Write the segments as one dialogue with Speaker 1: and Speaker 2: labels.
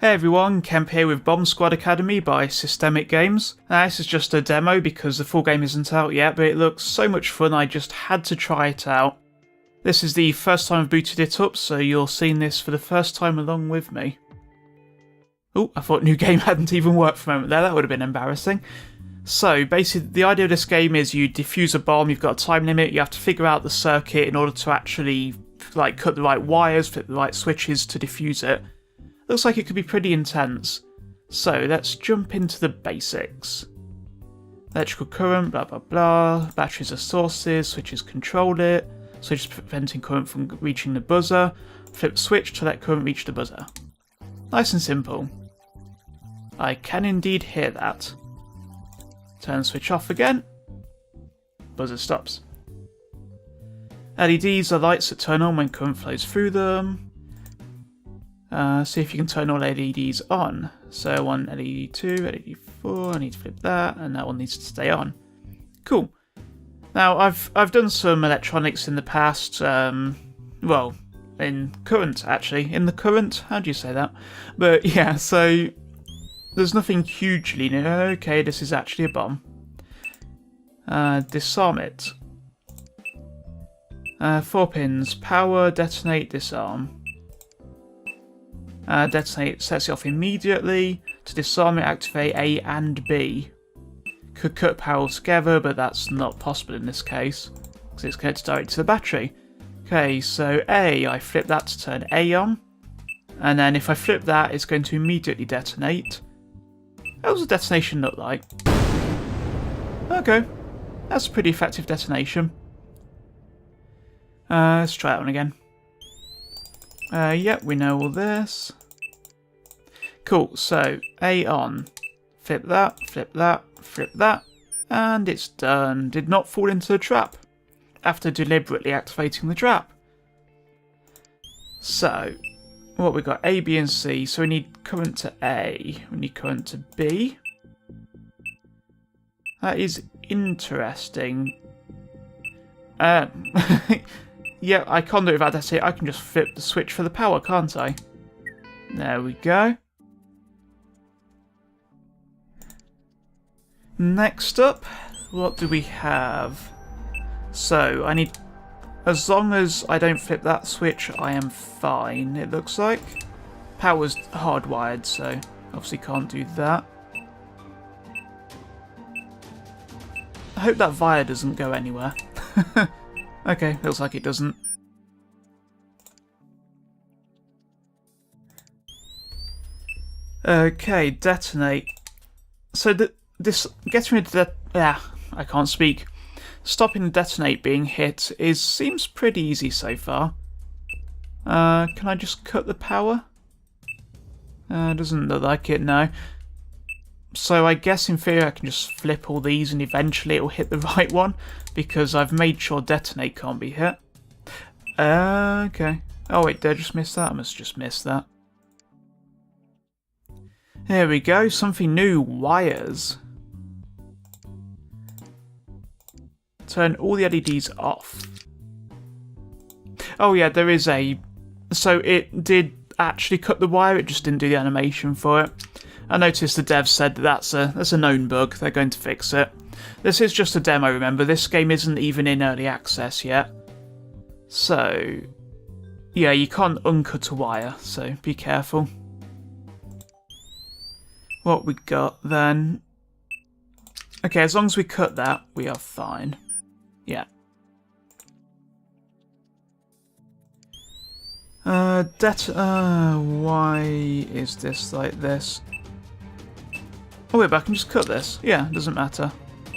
Speaker 1: Hey everyone, Kemp here with Bomb Squad Academy by Systemic Games. Now this is just a demo because the full game isn't out yet, but it looks so much fun I just had to try it out. This is the first time I've booted it up, so you're seeing this for the first time along with me. Oh, I thought new game hadn't even worked for a moment there, that would have been embarrassing. So basically the idea of this game is you defuse a bomb, you've got a time limit, you have to figure out the circuit in order to actually cut the right wires, fit the right switches to defuse it. Looks like it could be pretty intense. So let's jump into the basics. Electrical current, blah blah blah, batteries are sources, switches control it, switches preventing current from reaching the buzzer, flip the switch to let current reach the buzzer. Nice and simple. I can indeed hear that. Turn the switch off again, buzzer stops. LEDs are lights that turn on when current flows through them. See if you can turn all LEDs on. So I want LED 2, LED 4, I need to flip that, and that one needs to stay on. Cool. Now I've done some electronics in the past, well, in current actually. In the current, how do you say that? But yeah, so there's nothing hugely new. Okay, this is actually a bomb. Disarm it. 4 pins, power, detonate, disarm. Detonate sets it off immediately. To disarm it, activate A and B. Could cut power together, but that's not possible in this case, because it's connected directly to the battery. Okay, so A, I flip that to turn A on, and then if I flip that, it's going to immediately detonate. How does the detonation look like? Okay, that's a pretty effective detonation. Let's try that one again. Yep, we know all this. Cool, so A on. Flip that, flip that, flip that, and it's done. Did not fall into the trap after deliberately activating the trap. So, what we got? A, B, and C. So we need current to A. We need current to B. That is interesting. Yeah, I can't do it without that. I can just flip the switch for the power, can't I? There we go. Next up, what do we have? So, I need... As long as I don't flip that switch, I am fine, it looks like. Power's hardwired, so obviously can't do that. I hope that wire doesn't go anywhere. Okay, looks like it doesn't. Okay, detonate. So this getting rid of I can't speak. Stopping the detonate being hit seems pretty easy so far. Can I just cut the power? Doesn't look like it, no. So I guess in theory I can just flip all these and eventually it'll hit the right one, because I've made sure detonate can't be hit. Okay. Oh wait, did I just miss that? I must just miss that. There we go, something new, wires. Turn all the LEDs off. Oh yeah, there is a... So it did actually cut the wire, it just didn't do the animation for it. I noticed the devs said that that's a known bug, they're going to fix it. This is just a demo, remember, this game isn't even in early access yet. So, yeah, you can't uncut a wire, so be careful. What we got then? Okay, as long as we cut that, we are fine. Yeah. Why is this like this? Oh wait, but I can just cut this. Yeah, doesn't matter.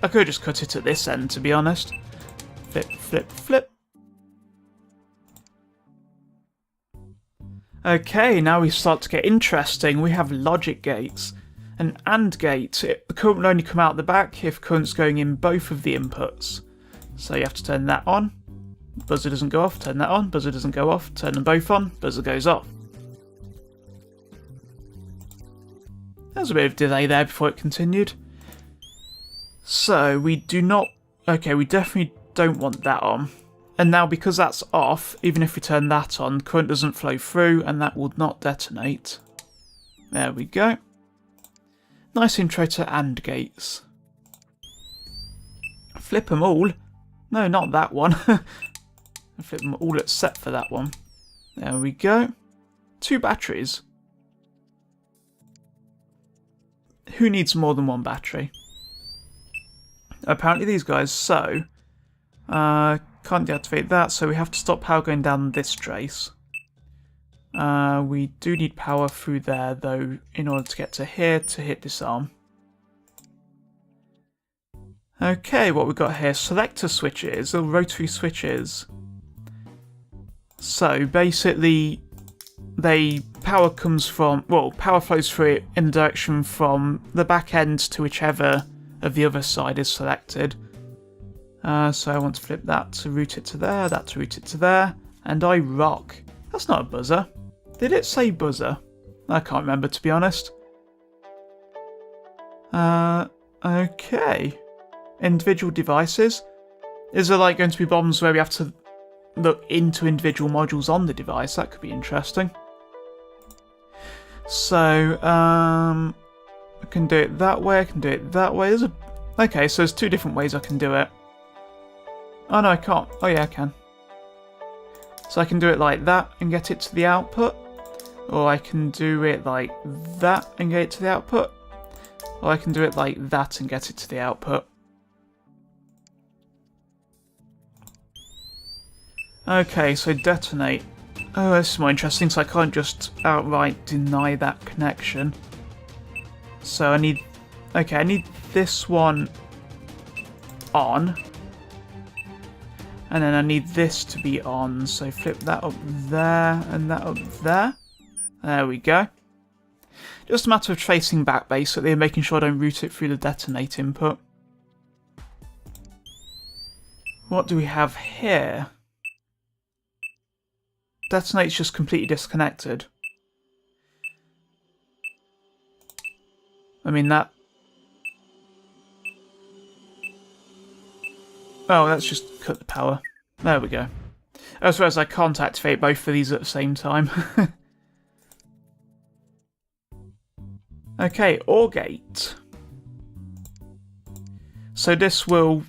Speaker 1: I could just cut it at this end, to be honest. Flip, flip, flip. Okay, now we start to get interesting. We have logic gates. An AND gate. The current will only come out the back if current's going in both of the inputs. So you have to turn that on. Buzzer doesn't go off. Turn that on. Buzzer doesn't go off. Turn them both on. Buzzer goes off. There was a bit of delay there before it continued. So we do not... Okay, we definitely don't want that on. And now because that's off, even if we turn that on, current doesn't flow through and that will not detonate. There we go. Nice intro to AND gates. Flip them all. No, not that one. Flip them all except for that one. There we go. 2 batteries. Who needs more than 1 battery? Apparently these guys, so... can't deactivate that, so we have to stop power going down this trace. We do need power through there, though, in order to get to here to hit disarm. Okay, what we've got here, selector switches, or rotary switches. So, basically, power comes from, well, power flows through it in the direction from the back end to whichever of the other side is selected. So I want to flip that to route it to there, that to route it to there, and I rock. That's not a buzzer. Did it say buzzer? I can't remember, to be honest. Okay. Individual devices. Is there like going to be bombs where we have to look into individual modules on the device? That could be interesting. So, I can do it that way, I can do it that way. Okay, so there's 2 different ways I can do it. Oh no, I can't. Oh yeah, I can. So I can do it like that and get it to the output. Or I can do it like that and get it to the output. Or I can do it like that and get it to the output. Okay, so detonate. Oh, this is more interesting, so I can't just outright deny that connection. So I need... Okay, I need this one on. And then I need this to be on, so flip that up there and that up there. There we go. Just a matter of tracing back, basically, and making sure I don't route it through the detonate input. What do we have here? Detonate's just completely disconnected. I mean, that... Oh, let's just cut the power. There we go. As well as I can't activate both of these at the same time. Okay, OR gate. So this will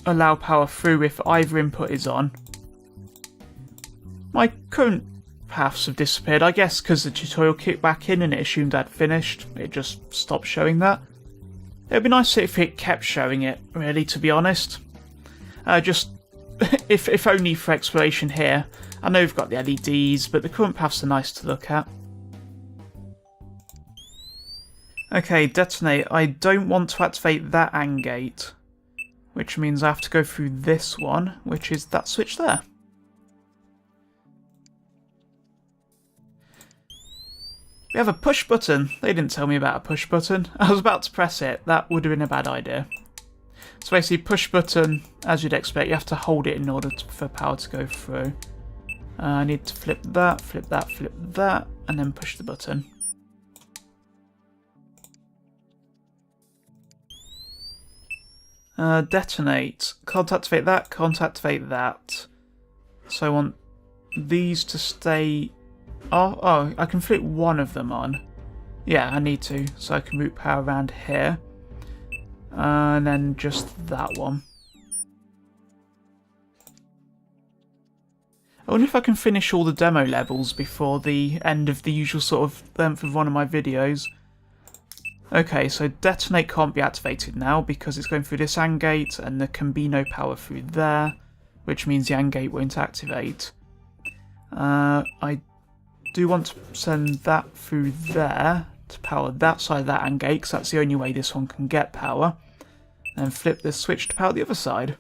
Speaker 1: allow power through if either input is on. My current paths have disappeared, I guess because the tutorial kicked back in and it assumed I'd finished. It just stopped showing that. It would be nice if it kept showing it, really, to be honest. Just, if only for exploration here. I know we've got the LEDs, but the current paths are nice to look at. Okay, detonate. I don't want to activate that AND gate, which means I have to go through this one, which is that switch there. We have a push button. They didn't tell me about a push button. I was about to press it. That would have been a bad idea. So basically, push button, as you'd expect, you have to hold it in order for power to go through. I need to flip that, flip that, flip that, and then push the button. Detonate. Can't activate that, can't activate that. So I want these to stay... Oh, I can flip one of them on. Yeah, I need to, so I can route power around here. And then just that one. I wonder if I can finish all the demo levels before the end of the usual sort of length of one of my videos. Okay, so detonate can't be activated now because it's going through this AND gate and there can be no power through there, which means the AND gate won't activate. I do want to send that through there to power that side of that AND gate, because that's the only way this one can get power. And flip this switch to power the other side.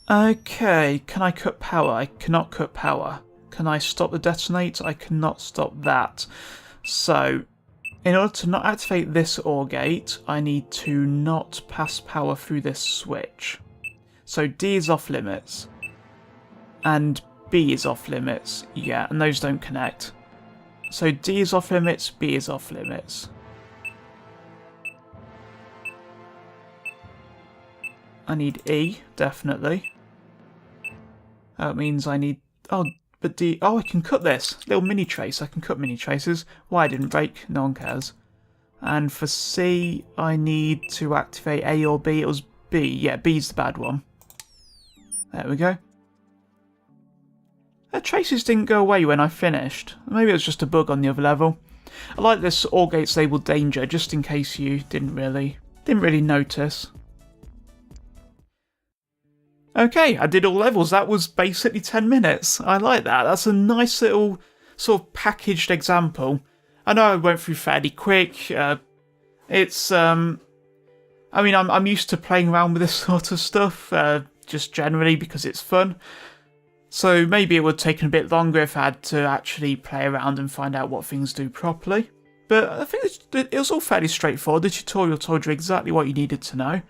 Speaker 1: Okay, can I cut power? I cannot cut power. Can I stop the detonate? I cannot stop that. So, in order to not activate this OR gate, I need to not pass power through this switch. So D is off limits. And B is off limits. Yeah, and those don't connect. So D is off limits, B is off limits. I need E, definitely. That means I need... Oh, But oh, I can cut this. Little mini trace. I can cut mini traces. Why I didn't break, no one cares. And for C, I need to activate A or B. It was B. Yeah, B's the bad one. There we go. The traces didn't go away when I finished. Maybe it was just a bug on the other level. I like this all gates labelled danger, just in case you didn't really notice. Okay, I did all levels. That was basically 10 minutes. I like that. That's a nice little sort of packaged example. I know I went through fairly quick. I mean, I'm used to playing around with this sort of stuff, just generally because it's fun. So maybe it would have taken a bit longer if I had to actually play around and find out what things do properly. But I think it was all fairly straightforward. The tutorial told you exactly what you needed to know.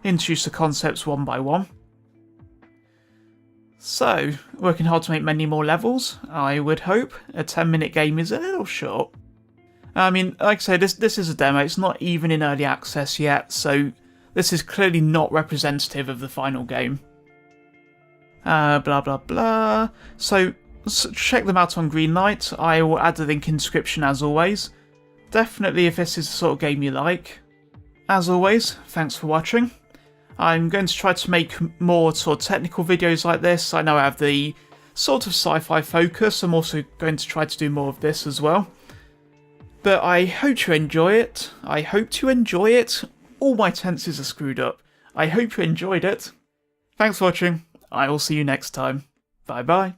Speaker 1: Introduced the concepts one by one. So, working hard to make many more levels, I would hope. A 10-minute game is a little short. I mean, like I say, this is a demo. It's not even in early access yet, so this is clearly not representative of the final game. Blah blah blah. So check them out on Greenlight. I will add the link in the description as always. Definitely if this is the sort of game you like. As always, thanks for watching. I'm going to try to make more sort of technical videos like this. I know I have the sort of sci-fi focus. I'm also going to try to do more of this as well. But I hope you enjoy it. I hope you enjoy it. All my tenses are screwed up. I hope you enjoyed it. Thanks for watching. I will see you next time. Bye bye.